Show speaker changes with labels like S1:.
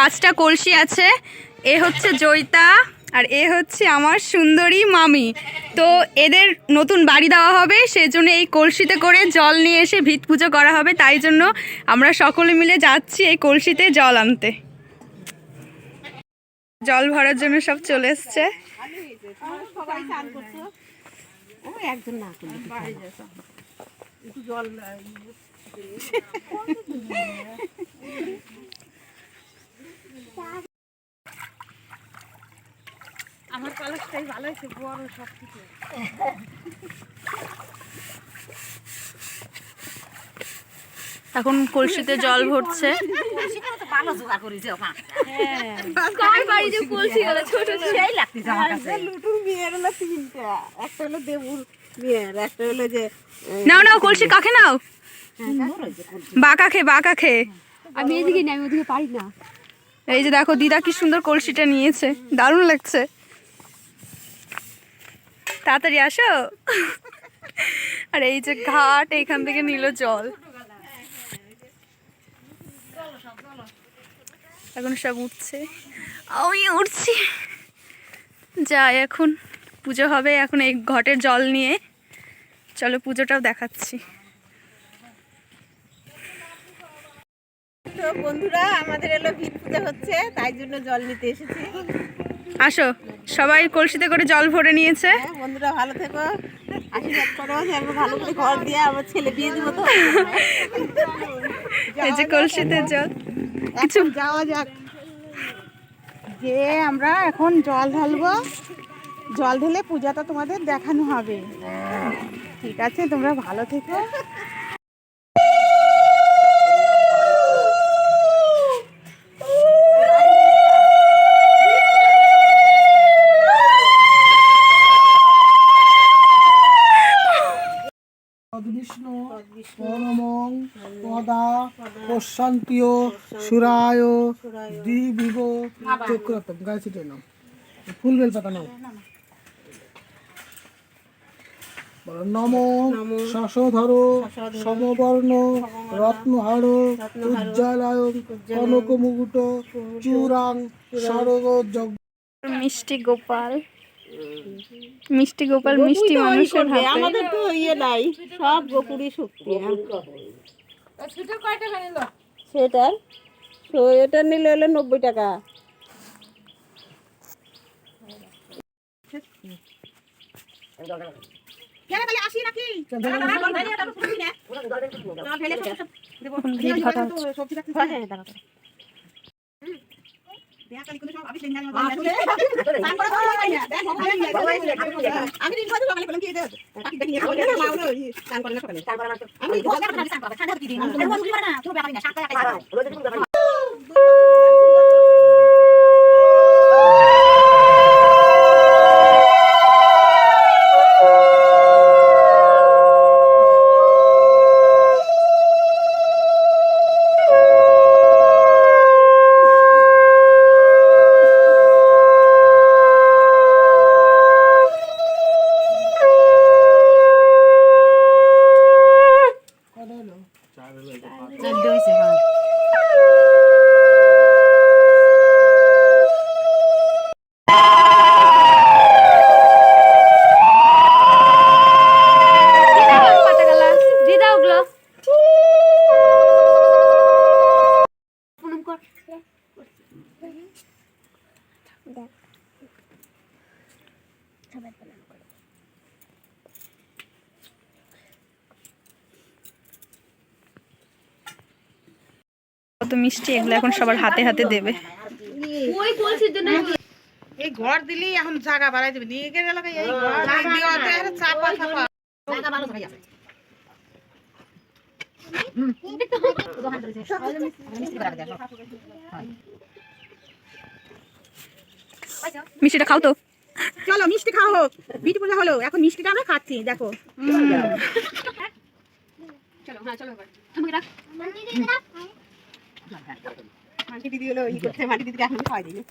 S1: 5টা কলসি আছে। এ হচ্ছে জয়িতা আর এ হচ্ছে আমার সুন্দরী মামি। তো এদের নতুন বাড়ি দেওয়া হবে, সেজন্য এই কলসিতে করে জল নিয়ে এসে ভিত পুজো করা হবে। তাই জন্য আমরা সকলে মিলে যাচ্ছি এই কলসিতে জল আনতে। জল ভরার জন্য সব চলে এসছে। আমার কলসটাই ভালো হয়েছে, বড় সব কিছু। এখন কলসিতে জল ভরছে। নাও নাও কলসি কাকে নাও, বা কাকে।
S2: আমি এদিকে না, আমি ওদিকে পারি না।
S1: এই যে দেখো দিদা কি সুন্দর কলসিটা নিয়েছে, দারুণ লাগছে। তাড়াতাড়ি আসো। আর এই যে ঘাট, এইখান থেকে নিল জল। এখন সব উঠছে, আমি উঠছি। যাই, এখন পুজো হবে। এখন এই ঘটের জল নিয়ে চলো পুজোটাও দেখাচ্ছি।
S3: তো বন্ধুরা, আমাদের এলো ভিত পূজা হচ্ছে, তাই জন্য জল নিতে এসেছি।
S1: আসো, সবাই কলসিতে করে জল ভরে নিয়েছে।
S3: বন্ধুরা ভালো থেকো, আশীর্বাদ করো, আমরা ভালো করে ঘর দিয়ে আমার ছেলে বিয়ে দিব। তো
S1: এই যে কলসিতে জল,
S3: কিছু যাওয়া যাক। যে আমরা এখন জল ঢালবো, জল ঢেলে পূজাটা তোমাদের দেখানো হবে। ঠিক আছে, তোমরা ভালো থেকো।
S4: বিষ্ণু পরমং পদা প্রশান্তীয় সুরায় দ্বিবিব চক্রতম। গায়ে ছিটে নাও, ফুল বেল পাতা নাও। বলো নমো শশধর সমবর্ণ রত্নহার উজ্জ্বলায় কনক মুকুট চূড়াং সরগ যজ্ঞ।
S1: মিষ্টি গোপাল, মিষ্টি গোপাল মিষ্টি মানুষের হাতে।
S3: আমাদের তো ইয়ে নাই, সব গোপুরই শক্তি। সেটার সোয়েটার নিলে হলো 90 টাকা।
S1: কত মিষ্টি, এগুলো এখন সবার হাতে হাতে দেবে।
S3: এই ঘর দিলি এখন জায়গা বাড়াই দেবে, নিয়ে গেলে এলাকায় এই ঘর দিওয়াতে চাপা চাপা জায়গা ভালো থাকে আছে।
S1: মিষ্টিটা খাও তো।
S3: চলো মিষ্টি খাওয়া হোক, বিট পূজা হলো, এখন মিষ্টিটা আমরা খাচ্ছি। দেখো চলো, হ্যাঁ চলো আমাকে রাখ। মাটি দিদি হলো ই করতে, মাটি দিদিকে এখন খাওয়াই দিই।